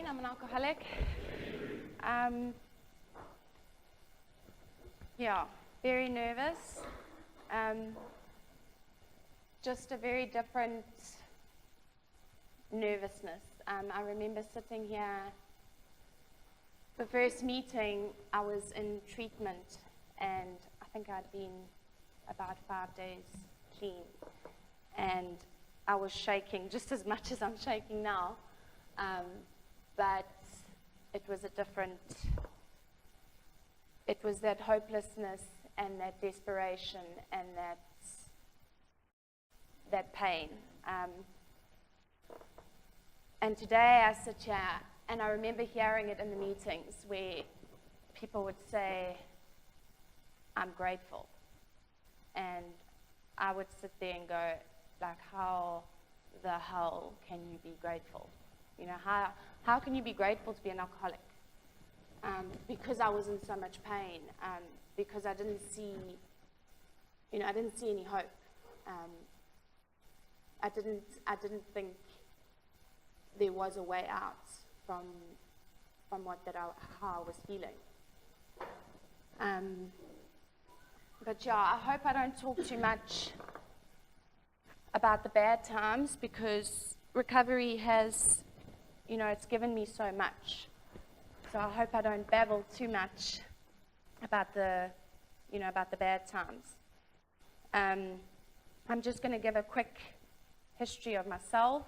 I'm an alcoholic. Yeah, very nervous. Just a very different nervousness. I remember sitting here, the first meeting, I was in treatment, and I think I'd been about 5 days clean, and I was shaking just as much as I'm shaking now, but it was that hopelessness and that desperation and that pain. And today I sit here, and I remember hearing it in the meetings where people would say, I'm grateful. And I would sit there and go, like, how the hell can you be grateful? You know, how can you be grateful to be an alcoholic? Because I was in so much pain, because I didn't see any hope. I didn't think there was a way out from how I was feeling. But yeah, I hope I don't talk too much about the bad times, because recovery has, it's given me so much. So I hope I don't babble too much about the bad times. I'm just going to give a quick history of myself.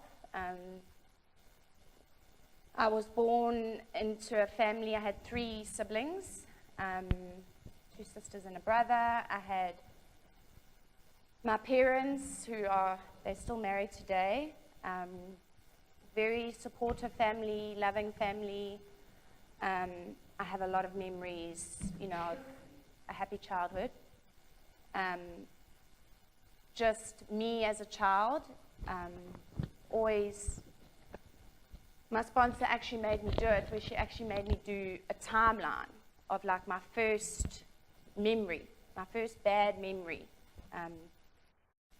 I was born into a family. I had 3 siblings, 2 sisters and a brother. I had my parents, they're still married today. Very supportive family, loving family. I have a lot of memories, of a happy childhood. Just me as a child, always, my sponsor actually made me do it, where she actually made me do a timeline of like my first memory, my first bad memory.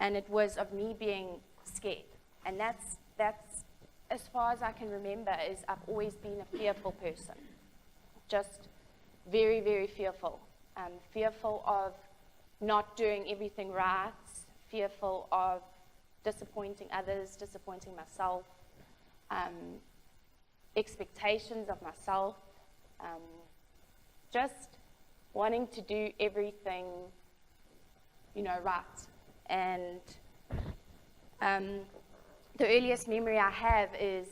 And it was of me being scared. And that's as far as I can remember, is I've always been a fearful person. Just very, very fearful. Fearful of not doing everything right, fearful of disappointing others, disappointing myself, expectations of myself, just wanting to do everything, right. And the earliest memory I have is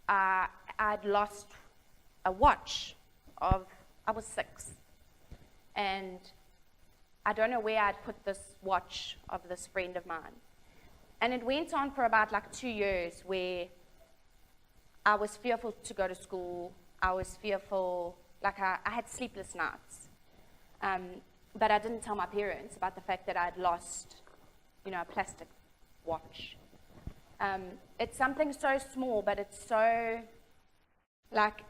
I'd lost a watch I was 6. And I don't know where I'd put this watch of this friend of mine. And it went on for about like 2 years, where I was fearful to go to school. I was fearful, like I had sleepless nights. But I didn't tell my parents about the fact that I'd lost, a plastic watch. It's something so small, but it's so, like,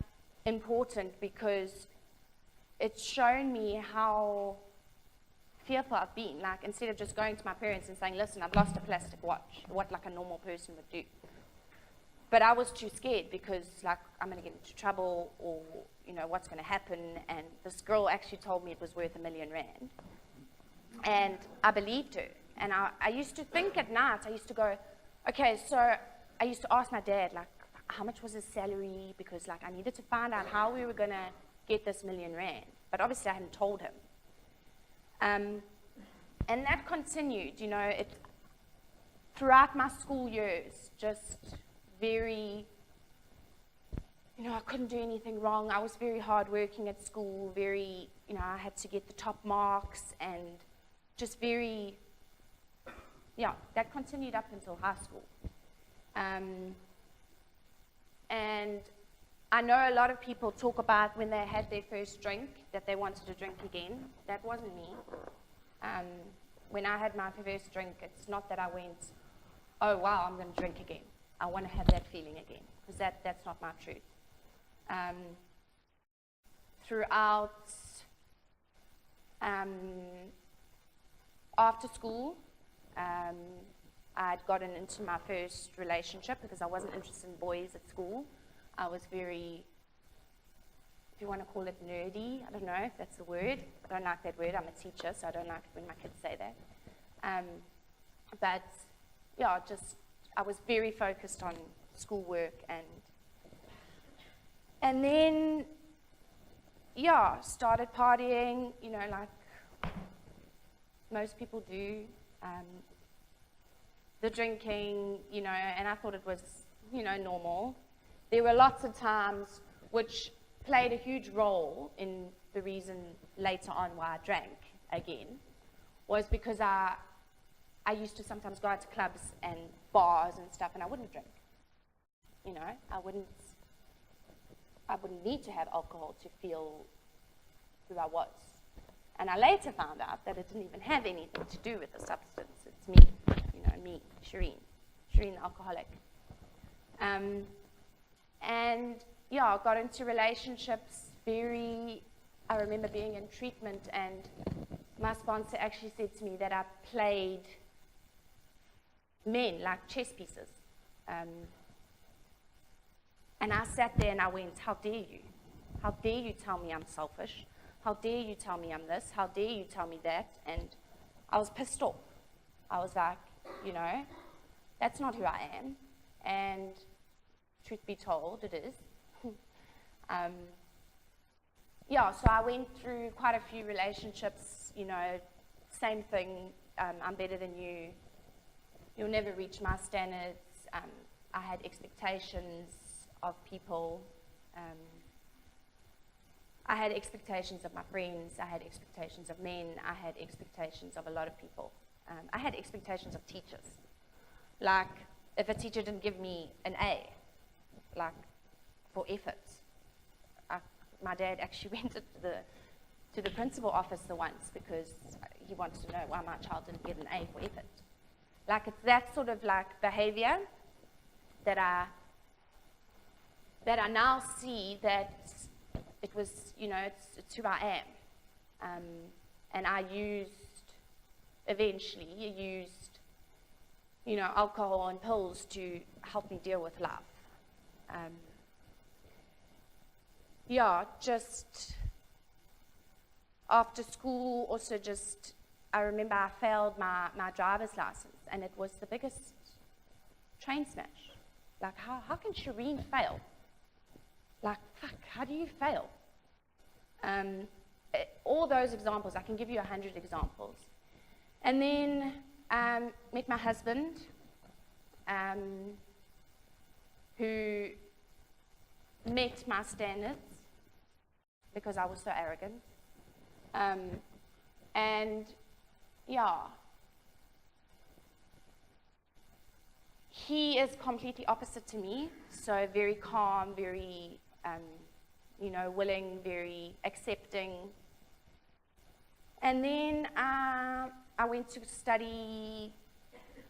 important, because it's shown me how fearful I've been. Like, instead of just going to my parents and saying, listen, I've lost a plastic watch, what like a normal person would do. But I was too scared, because like, I'm going to get into trouble, or what's going to happen. And this girl actually told me it was worth R1 million. And I believed her. And I used to think at night, I used to go, okay, so I used to ask my dad, like, how much was his salary? Because like, I needed to find out how we were going to get this R1 million. But obviously I hadn't told him. And that continued, throughout my school years, just very, I couldn't do anything wrong. I was very hardworking at school, very, I had to get the top marks, and just very, that continued up until high school. And I know a lot of people talk about when they had their first drink, that they wanted to drink again. That wasn't me. When I had my first drink, it's not that I went, oh wow, I'm going to drink again. I want to have that feeling again, because that's not my truth. Throughout, after school, I'd gotten into my first relationship, because I wasn't interested in boys at school. I was very, if you want to call it nerdy, I don't know if that's the word. I don't like that word. I'm a teacher, so I don't like it when my kids say that. But yeah, just I was very focused on schoolwork, and then yeah, started partying, you know, like most people do. The drinking, you know, and I thought it was, you know, normal. There were lots of times which played a huge role in the reason later on why I drank again, was because I used to sometimes go out to clubs and bars and stuff, and I wouldn't drink. You know, I wouldn't need to have alcohol to feel who I was. And I later found out that it didn't even have anything to do with the substance. It's me, you know, me, Shireen the alcoholic. And yeah, I got into relationships I remember being in treatment, and my sponsor actually said to me that I played men like chess pieces. And I sat there and I went, how dare you? How dare you tell me I'm selfish? How dare you tell me I'm this? How dare you tell me that? And I was pissed off. I was like, you know, that's not who I am. And truth be told, it is. Yeah, so I went through quite a few relationships, you know, same thing, I'm better than you, you'll never reach my standards. I had expectations of people. I had expectations of my friends, I had expectations of men, I had expectations of a lot of people. I had expectations of teachers. Like, if a teacher didn't give me an A, like, for effort, my dad actually went to the principal office once because he wanted to know why my child didn't get an A for effort. Like, it's that sort of like behavior that I now see that it was, you know, it's who I am. And I eventually used, you know, alcohol and pills to help me deal with life. Yeah, just after school, also just, I remember I failed my driver's license, and it was the biggest train smash. Like, how can Shireen fail? Like, fuck, how do you fail? All those examples, I can give you 100 examples. And then met my husband, who met my standards because I was so arrogant. And yeah, he is completely opposite to me, so very calm, very, you know, willing, very accepting. And then I went to study,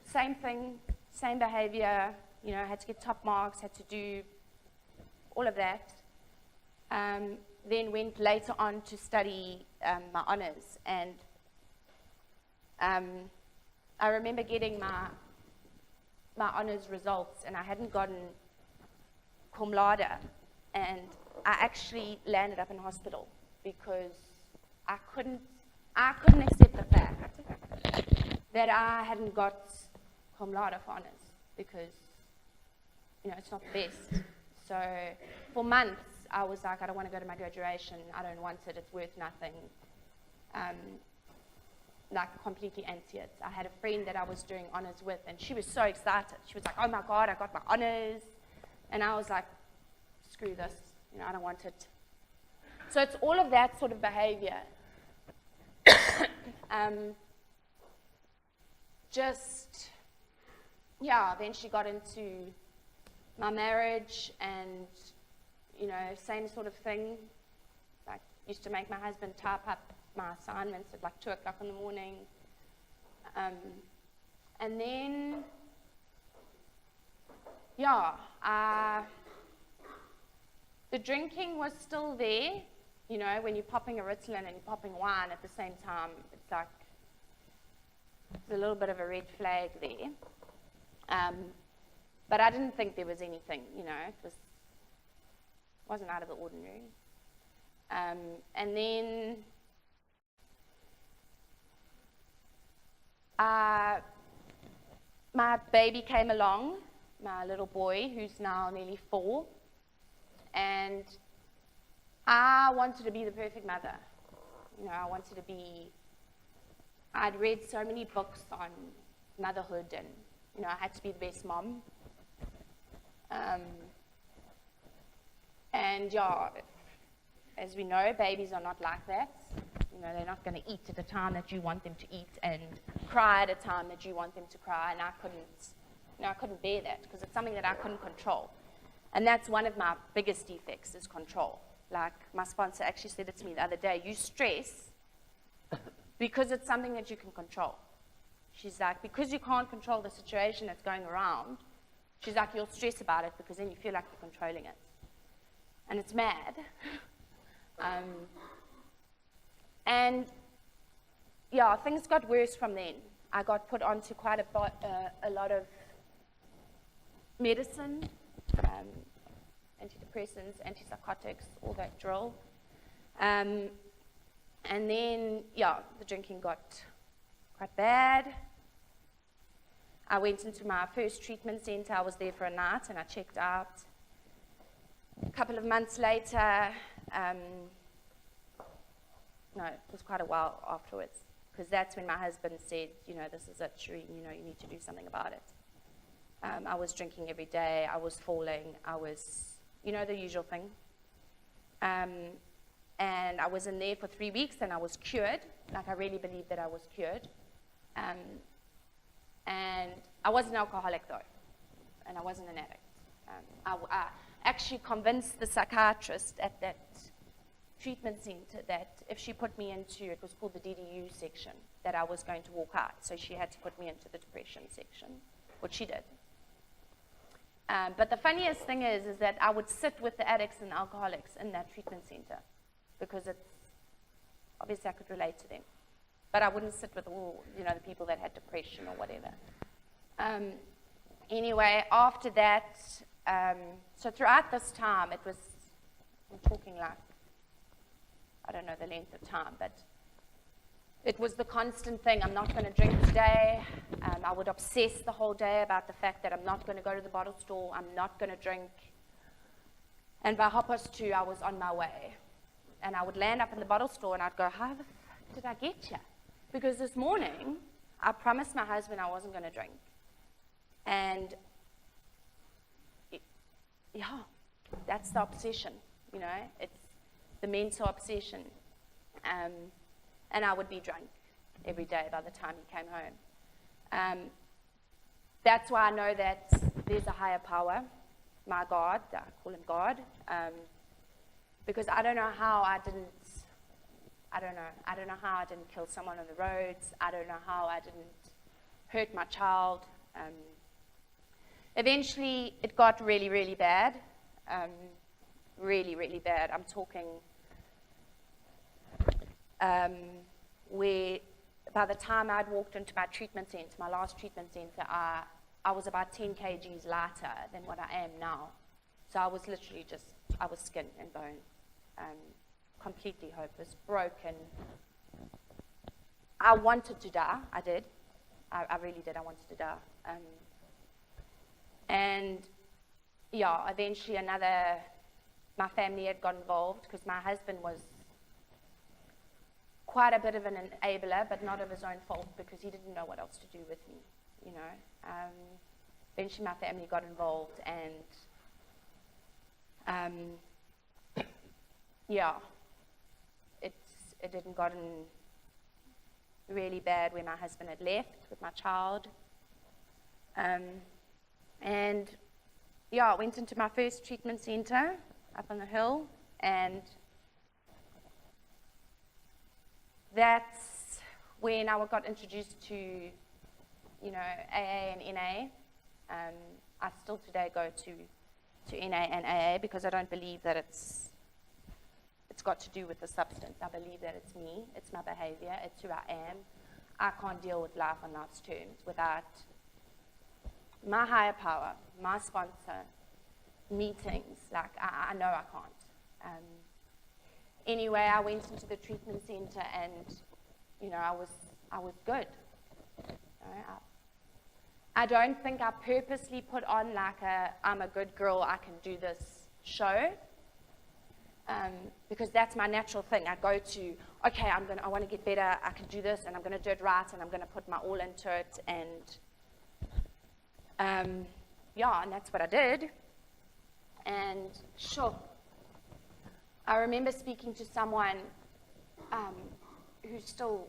same thing, same behavior, you know, had to get top marks, had to do all of that. Then went later on to study my honors, and I remember getting my honors results, and I hadn't gotten cum laude, and I actually landed up in hospital because I couldn't accept the fact that I hadn't got cum laude for honors, because, you know, it's not the best. So for months I was like, I don't want to go to my graduation, I don't want it, it's worth nothing. Like, completely anti it. I had a friend that I was doing honors with, and she was so excited. She was like, oh my God, I got my honors. And I was like, screw this, you know, I don't want it. So it's all of that sort of behavior. Just, yeah, eventually got into my marriage, and, you know, same sort of thing. Like, used to make my husband type up my assignments at like 2 o'clock in the morning. And then, yeah, the drinking was still there. You know, when you're popping a Ritalin and you're popping wine at the same time, it's like, it's a little bit of a red flag there. But I didn't think there was anything, you know, Wasn't out of the ordinary. And then my baby came along, my little boy, who's now nearly 4, and I wanted to be the perfect mother. I'd read so many books on motherhood, and, I had to be the best mom. And yeah, as we know, babies are not like that. They're not going to eat at a time that you want them to eat and cry at a time that you want them to cry. And I couldn't bear that because it's something that I couldn't control. And that's one of my biggest defects is control. Like my sponsor actually said it to me the other day, you stress because it's something that you can control. She's like, because you can't control the situation that's going around, she's like, you'll stress about it because then you feel like you're controlling it. And it's mad. And yeah, things got worse from then. I got put onto quite a lot of medicine, antidepressants, antipsychotics, all that drill. And then, yeah, the drinking got quite bad. I went into my first treatment center. I was there for a night and I checked out. A couple of months later, no, it was quite a while afterwards, because that's when my husband said, this is it, Shireen, you need to do something about it. I was drinking every day, I was falling, I was, the usual thing. And I was in there for 3 weeks and I was cured, like I really believed that I was cured. And I was an alcoholic though, and I wasn't an addict. I actually convinced the psychiatrist at that treatment center that if she put me into, it was called the DDU section, that I was going to walk out. So she had to put me into the depression section, which she did. But the funniest thing is that I would sit with the addicts and alcoholics in that treatment center because obviously I could relate to them. But I wouldn't sit with all, the people that had depression or whatever. Anyway, after that, so throughout this time, I'm talking like, I don't know the length of time, but it was the constant thing. I'm not going to drink today. I would obsess the whole day about the fact that I'm not going to go to the bottle store. I'm not going to drink. And by 2:30, I was on my way. And I would land up in the bottle store and I'd go, how the fuck did I get here? Because this morning, I promised my husband I wasn't going to drink. And yeah, that's the obsession, it's the mental obsession. And I would be drunk every day by the time he came home. That's why I know that there's a higher power, my God, I call him God, because I don't know how I didn't kill someone on the roads. I don't know how I didn't hurt my child. Eventually, it got really, really bad. Really, really bad. I'm talking where by the time I'd walked into my treatment center, my last treatment center, I was about 10 kgs lighter than what I am now. So I was literally I was skin and bone, completely hopeless, broken. I wanted to die. I did. I really did. I wanted to die. And yeah, eventually my family had got involved because my husband was quite a bit of an enabler, but not of his own fault because he didn't know what else to do with me, Eventually my family got involved and yeah, it had gotten really bad when my husband had left with my child. And yeah, I went into my first treatment center up on the hill, and that's when I got introduced to, AA and NA. I still today go to NA and AA because I don't believe that it's got to do with the substance. I believe that it's me, it's my behavior, it's who I am. I can't deal with life on life's terms without my higher power, my sponsor, meetings. Like, I know I can't. Anyway, I went into the treatment center, and I was good. I don't think I purposely put on like I'm a good girl, I can do this show, because that's my natural thing. I go to, okay, I want to get better, I can do this, and I'm going to do it right, and I'm going to put my all into it, and and that's what I did. And sure, I remember speaking to someone who's still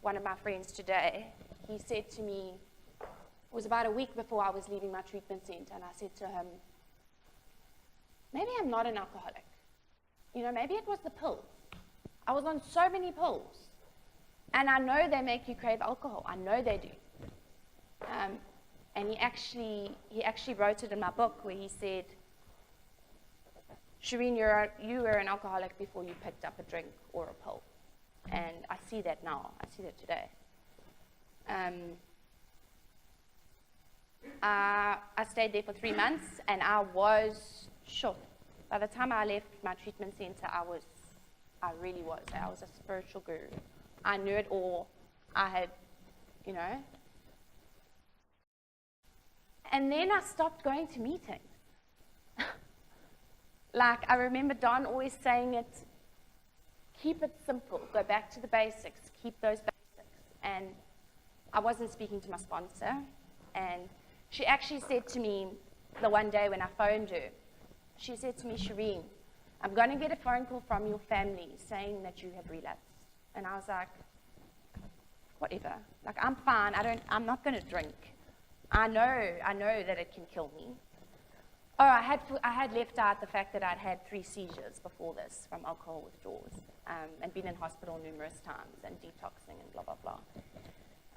one of my friends today. He said to me, it was about a week before I was leaving my treatment center, and I said to him, maybe I'm not an alcoholic. Maybe it was the pills. I was on so many pills, and I know they make you crave alcohol. I know they do. And he actually wrote it in my book, where he said, Shireen, you were an alcoholic before you picked up a drink or a pill. And I see that now. I see that today. I stayed there for 3 months, and I was sure. By the time I left my treatment center, I really was. I was a spiritual guru. I knew it all. I had, And then I stopped going to meetings. Like, I remember Don always saying it, keep it simple, go back to the basics, keep those basics. And I wasn't speaking to my sponsor, and she actually said to me the one day when I phoned her, she said to me, Shireen, I'm going to get a phone call from your family saying that you have relapsed. And I was like, whatever. Like, I'm fine. I'm not going to drink. I know that it can kill me. Oh, I had left out the fact that I'd had 3 seizures before this from alcohol withdrawals, and been in hospital numerous times, and detoxing and blah, blah, blah.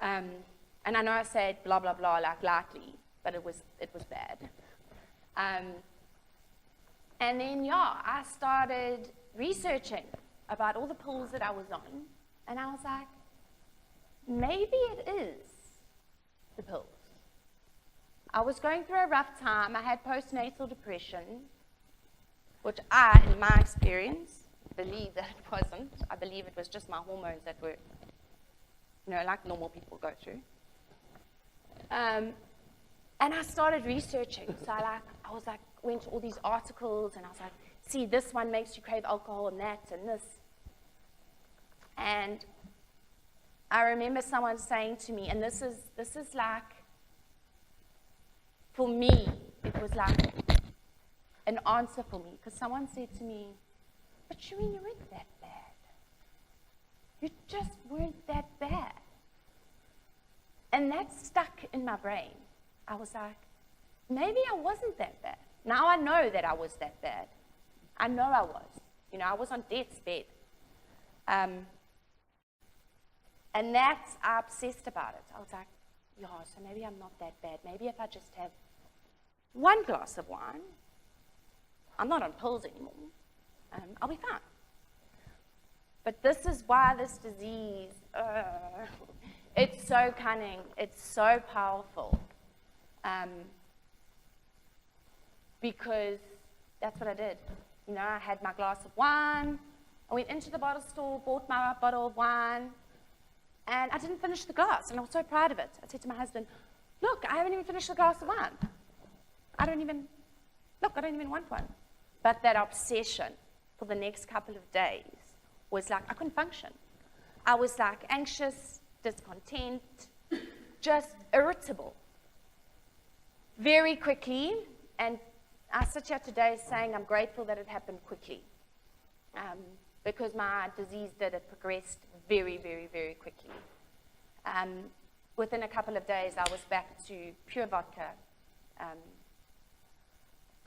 And I know I said blah, blah, blah like lightly, but it was bad. And then, I started researching about all the pills that I was on, and I was like, maybe it is the pills. I was going through a rough time. I had postnatal depression, which I, in my experience, believe that it wasn't. I believe it was just my hormones that were, like normal people go through. And I started researching. So I went to all these articles, and I was like, see, this one makes you crave alcohol, and that, and this. And I remember someone saying to me, and this is like, for me, it was like an answer for me, because someone said to me, but Shireen, you weren't that bad. You just weren't that bad. And that stuck in my brain. I was like, maybe I wasn't that bad. Now I know that I was that bad. I know I was. I was on death's bed. And that's, I obsessed about it. I was like, so maybe I'm not that bad. Maybe if I just have 1 glass of wine, I'm not on pills anymore, I'll be fine. But this is why this disease, it's so cunning, it's so powerful, because that's what I did. I had my glass of wine, I went into the bottle store, bought my bottle of wine, and I didn't finish the glass, and I was so proud of it. I said to my husband, look, I haven't even finished the glass of wine. I don't even want one. But that obsession for the next couple of days was like, I couldn't function. I was like anxious, discontent, just irritable. Very quickly, and I sit here today saying I'm grateful that it happened quickly, because my disease it progressed very, very, very quickly. Within a couple of days, I was back to pure vodka.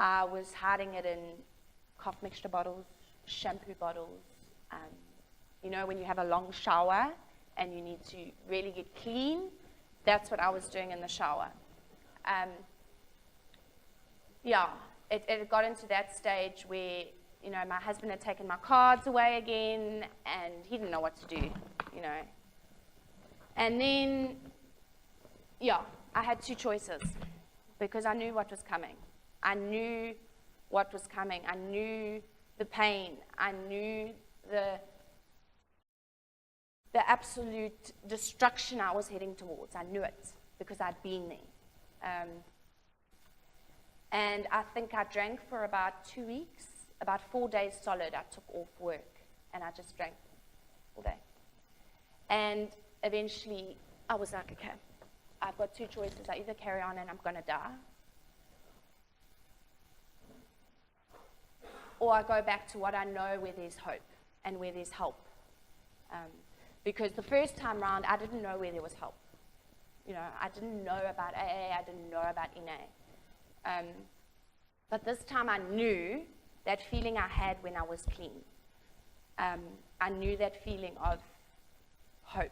I was hiding it in cough mixture bottles, shampoo bottles. When you have a long shower and you need to really get clean, that's what I was doing in the shower. It got into that stage where, my husband had taken my cards away again, and he didn't know what to do, And then, I had 2 choices, because I knew what was coming. I knew what was coming. I knew the pain. I knew the absolute destruction I was heading towards. I knew it because I'd been there. And I think I drank for about 2 weeks, about 4 days solid. I took off work and I just drank all day. And eventually I was like, okay, I've got two choices. I either carry on and I'm going to die, or I go back to what I know where there's hope and where there's help. Because the first time round, I didn't know where there was help. You know, I didn't know about AA, I didn't know about NA. But this time I knew that feeling I had when I was clean. I knew that feeling of hope.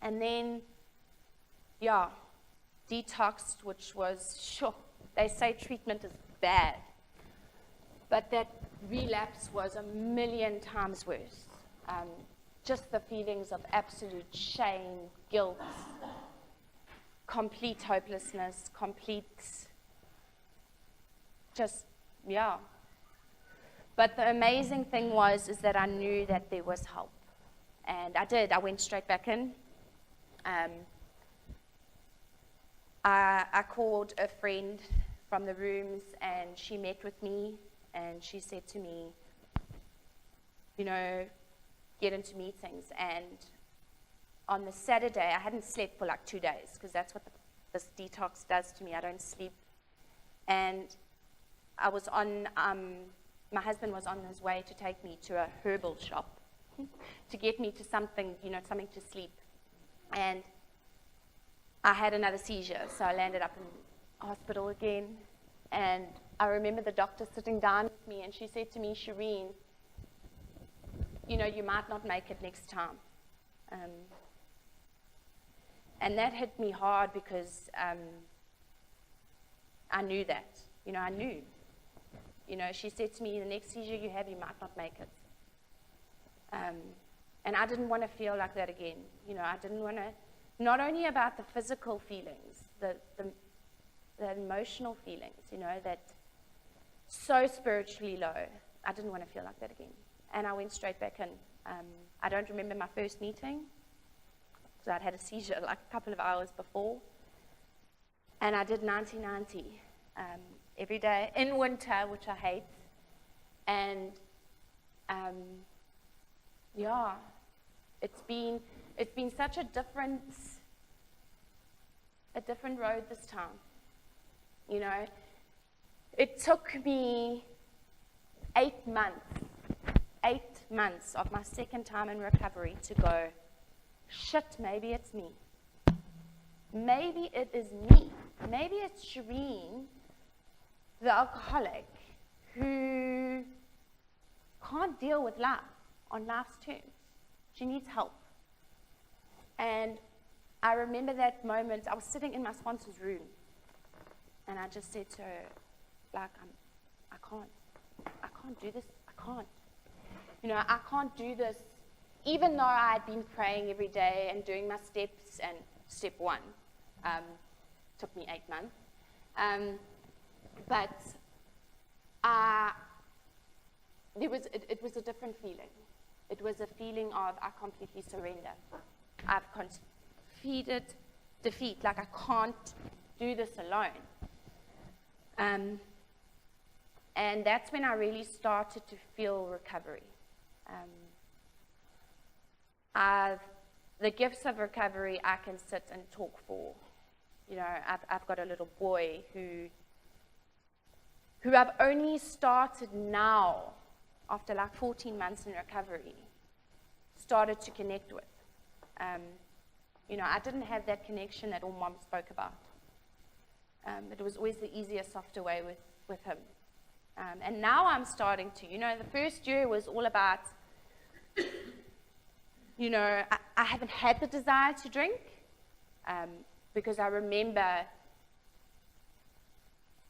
And then, yeah, detoxed, which was, sure, they say treatment is bad, but that relapse was 1,000,000 times worse. Just the feelings of absolute shame, guilt, complete hopelessness, just, yeah. But the amazing thing is that I knew that there was help. And I did. I went straight back in. I called a friend from the rooms, and she met with me, and she said to me, you know, get into meetings. And on the Saturday, I hadn't slept for like 2 days, because that's what this detox does to me. I don't sleep. And I was on, my husband was on his way to take me to a herbal shop to get me to something, you know, something to sleep. And I had another seizure, so I landed up in hospital again. And I remember the doctor sitting down with me, and she said to me, Shireen, you know, you might not make it next time. And that hit me hard because I knew that. You know, I knew. You know, she said to me, the next seizure you have, you might not make it. And I didn't want to feel like that again. You know, I didn't want to, not only about the physical feelings, the emotional feelings, you know, that so spiritually low. I didn't want to feel like that again. And I went straight back in. I don't remember my first meeting, because I'd had a seizure like a couple of hours before. And I did 90-90 every day in winter, which I hate. And yeah, it's been such a different road this time. You know, it took me 8 months of my second time in recovery to go, shit, maybe it's me. Maybe it is me. Maybe it's Shireen, the alcoholic, who can't deal with life on life's terms. She needs help. And I remember that moment. I was sitting in my sponsor's room, and I just said to her, like, I can't do this. I can't. You know, I can't do this, even though I had been praying every day and doing my steps. And step 1 took me 8 months. But it was a different feeling. It was a feeling of, I completely surrender. I've conceded defeat, like I can't do this alone. And that's when I really started to feel recovery. The gifts of recovery I can sit and talk for. You know, I've got a little boy who I've only started now, after like 14 months in recovery, started to connect with. You know, I didn't have that connection that all mom spoke about. It was always the easier, softer way with him. And now I'm starting to, you know, the first year was all about, you know, I haven't had the desire to drink, because I remember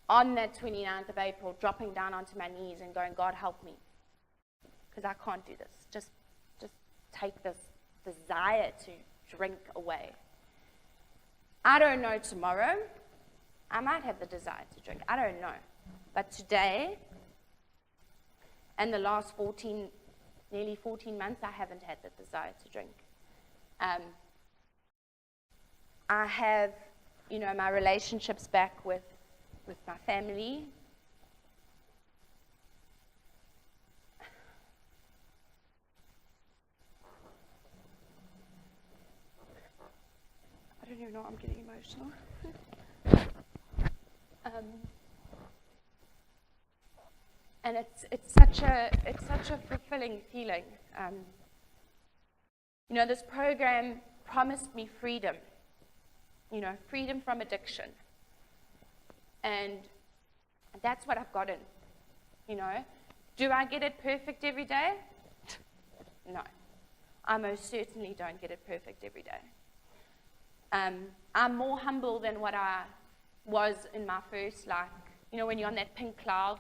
on that 29th of April dropping down onto my knees and going, God, help me, because I can't do this. Just take this desire to drink away. I don't know tomorrow. I might have the desire to drink. I don't know. But today, and the last nearly 14 months, I haven't had the desire to drink. I have, my relationships back with my family. I don't even know, I'm getting emotional. And it's such a fulfilling feeling. This program promised me freedom, freedom from addiction. And that's what I've gotten, Do I get it perfect every day? No. I most certainly don't get it perfect every day. I'm more humble than what I was in my first life, when you're on that pink cloud.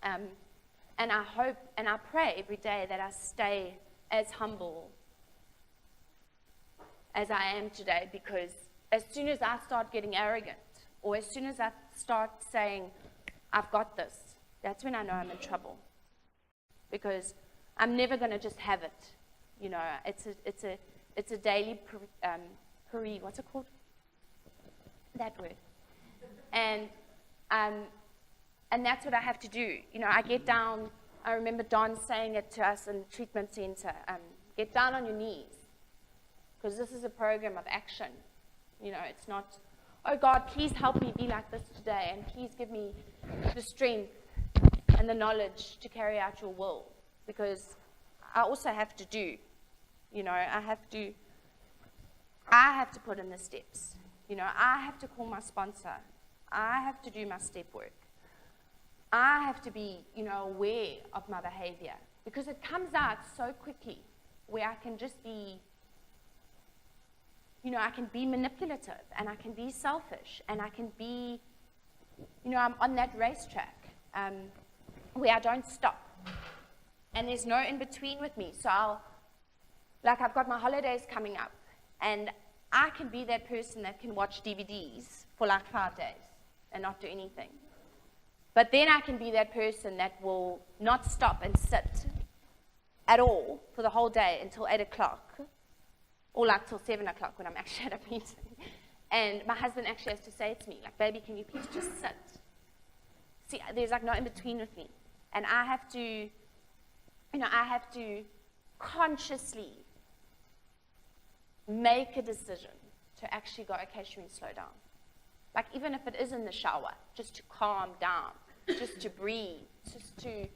And I hope and I pray every day that I stay as humble as I am today, because as soon as I start getting arrogant, or as soon as I start saying, I've got this, that's when I know I'm in trouble. Because I'm never going to just have it. It's a daily what's it called? That word. And that's what I have to do. I get down. I remember Don saying it to us in the treatment center. Get down on your knees, because this is a program of action. It's not, oh God, please help me be like this today, and please give me the strength and the knowledge to carry out your will. Because I also have to do. I have to put in the steps. I have to call my sponsor. I have to do my step work. I have to be, aware of my behavior, because it comes out so quickly, where I can just be, I can be manipulative, and I can be selfish, and I can be, I'm on that racetrack where I don't stop, and there's no in between with me. So I've got my holidays coming up, and I can be that person that can watch DVDs for 5 days and not do anything. But then I can be that person that will not stop and sit at all for the whole day until 8 o'clock, or till 7 o'clock when I'm actually at a meeting. And my husband actually has to say to me, baby, can you please just sit? See, there's no in between with me. And I have to consciously make a decision to actually go, okay, Shireen, slow down. Even if it is in the shower, just to calm down, just to breathe, just to,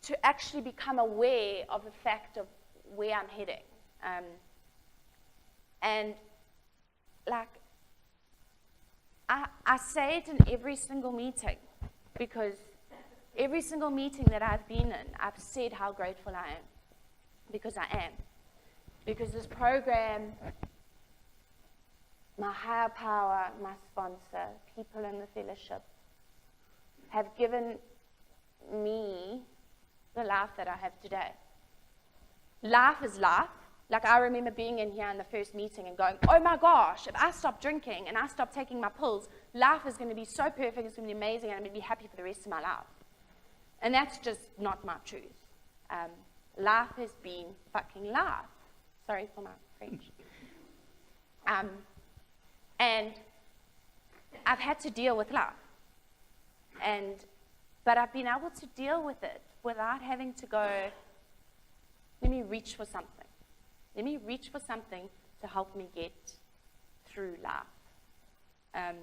to actually become aware of the fact of where I'm heading. And I say it in every single meeting, because every single meeting that I've been in, I've said how grateful I am, because I am. Because this program, my higher power, my sponsor, people in the fellowship, have given me the life that I have today. Life is life. I remember being in here in the first meeting and going, oh my gosh, if I stop drinking and I stop taking my pills, life is going to be so perfect, it's going to be amazing, and I'm going to be happy for the rest of my life. And that's just not my truth. Life has been fucking life. Sorry for my French. And I've had to deal with life. But I've been able to deal with it without having to go, let me reach for something. Let me reach for something to help me get through life. I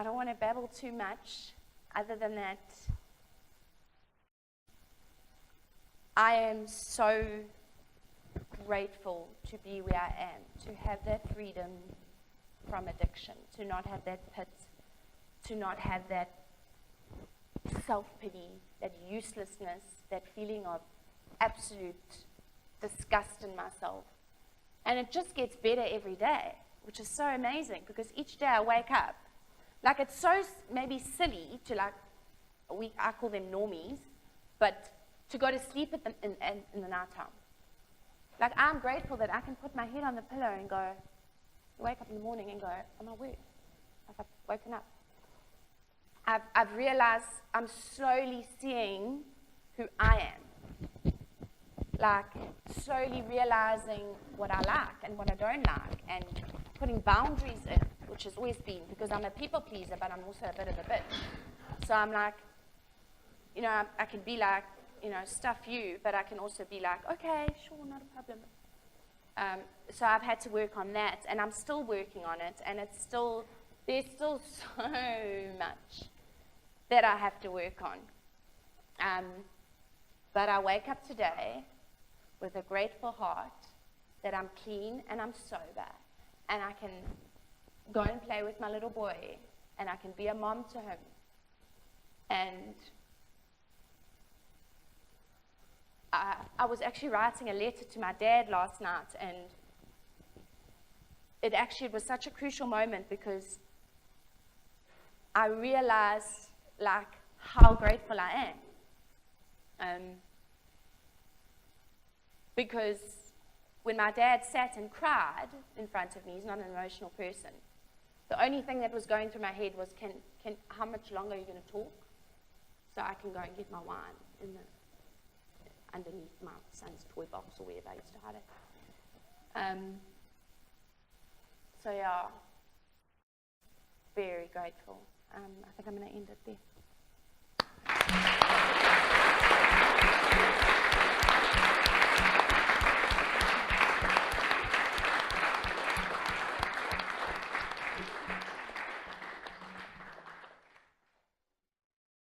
don't want to babble too much, other than that I am so grateful to be where I am, to have that freedom from addiction, to not have that pit, to not have that self-pity, that uselessness, that feeling of absolute disgust in myself. And it just gets better every day, which is so amazing, because each day I wake up, it's so maybe silly to I call them normies, but to go to sleep in the nighttime. Like, I'm grateful that I can put my head on the pillow and go, wake up in the morning and go, am I awake? Have I woken up? I've realized I'm slowly seeing who I am. Like, slowly realizing what I like and what I don't like, and putting boundaries in, which has always been, because I'm a people pleaser, but I'm also a bit of a bitch. So I'm like, I can be like, stuff you, but I can also be like, okay, sure, not a problem. So I've had to work on that, and I'm still working on it, and there's still so much that I have to work on. But I wake up today with a grateful heart that I'm clean and I'm sober, and I can go and play with my little boy, and I can be a mom to him. And I was actually writing a letter to my dad last night, and it was such a crucial moment, because I realized, like, how grateful I am. Because when my dad sat and cried in front of me, he's not an emotional person, the only thing that was going through my head was, how much longer are you going to talk? So I can go and get my wine underneath my son's toy box or wherever I used to hide it. So yeah, very grateful. I think I'm going to end it there.